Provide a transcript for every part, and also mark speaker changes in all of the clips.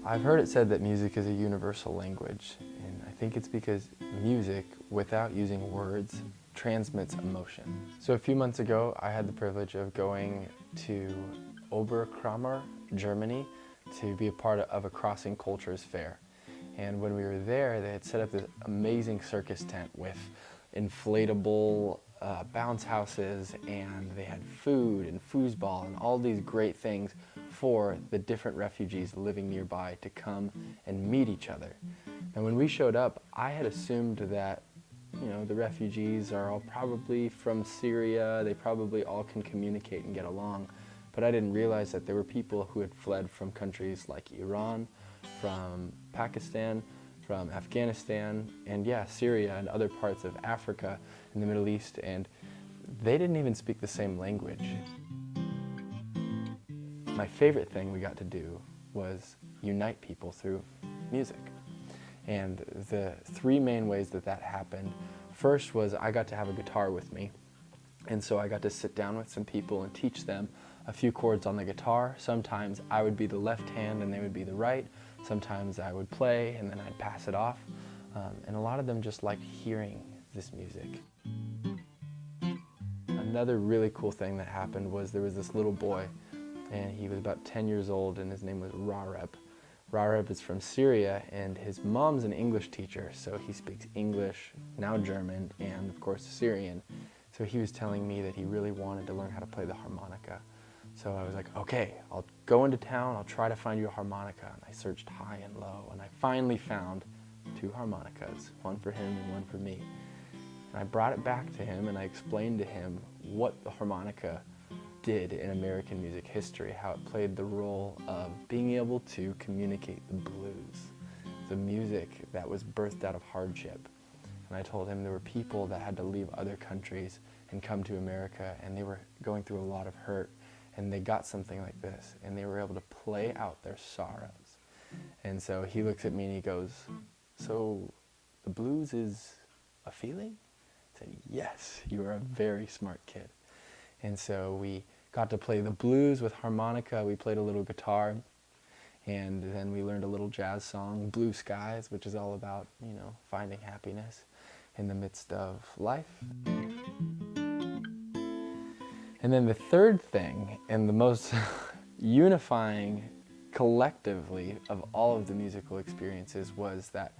Speaker 1: I've heard it said that music is a universal language, and I think it's because music, without using words, transmits emotion. So a few months ago, I had the privilege of going to Oberkramer, Germany, to be a part of a Crossing Cultures fair. And when we were there, they had set up this amazing circus tent with inflatable bounce houses, and they had food and foosball and all these great things for the different refugees living nearby to come and meet each other. And when we showed up, I had assumed that the refugees are all probably from Syria, they probably all can communicate and get along, but I didn't realize that there were people who had fled from countries like Iran, from Pakistan, from Afghanistan, and Syria and other parts of Africa and the Middle East, and they didn't even speak the same language. My favorite thing we got to do was unite people through music. And the three main ways that happened, first was I got to have a guitar with me. And so I got to sit down with some people and teach them a few chords on the guitar. Sometimes I would be the left hand and they would be the right. Sometimes I would play and then I'd pass it off. And a lot of them just liked hearing this music. Another really cool thing that happened was there was this little boy, and he was about 10 years old, and his name was Rareb. Rareb is from Syria, and his mom's an English teacher, so he speaks English, now German, and of course Syrian. So he was telling me that he really wanted to learn how to play the harmonica. So I was like, okay, I'll go into town, I'll try to find you a harmonica. And I searched high and low, and I finally found 2 harmonicas, one for him and one for me. And I brought it back to him, and I explained to him what the harmonica did in American music history, how it played the role of being able to communicate the blues, the music that was birthed out of hardship. And I told him there were people that had to leave other countries and come to America, and they were going through a lot of hurt, and they got something like this, and they were able to play out their sorrows. And so he looks at me and he goes, "So the blues is a feeling?" I said, "Yes, you are a very smart kid." And so we got to play the blues with harmonica, we played a little guitar, and then we learned a little jazz song, Blue Skies, which is all about, finding happiness in the midst of life. And then the third thing, and the most unifying collectively of all of the musical experiences, was that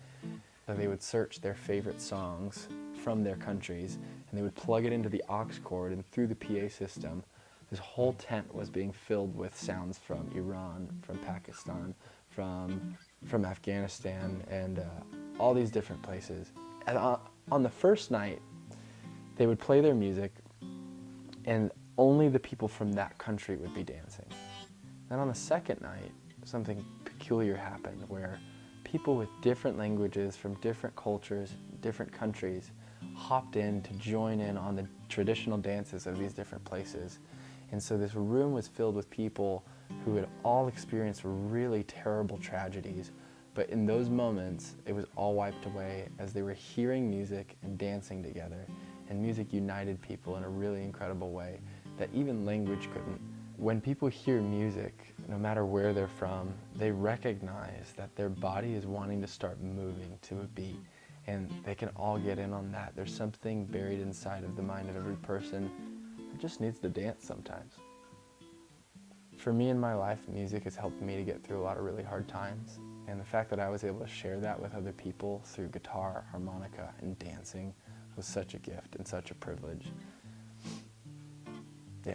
Speaker 1: they would search their favorite songs from their countries, and they would plug it into the aux cord, and through the PA system, this whole tent was being filled with sounds from Iran, from Pakistan, from Afghanistan, and all these different places. And on the first night, they would play their music, and only the people from that country would be dancing. Then on the second night, something peculiar happened where people with different languages from different cultures, different countries, hopped in to join in on the traditional dances of these different places. And so this room was filled with people who had all experienced really terrible tragedies, but in those moments, it was all wiped away as they were hearing music and dancing together. And music united people in a really incredible way that even language couldn't. When people hear music, no matter where they're from, they recognize that their body is wanting to start moving to a beat, and they can all get in on that. There's something buried inside of the mind of every person that just needs to dance sometimes. For me in my life, music has helped me to get through a lot of really hard times, and the fact that I was able to share that with other people through guitar, harmonica, and dancing was such a gift and such a privilege. Yeah.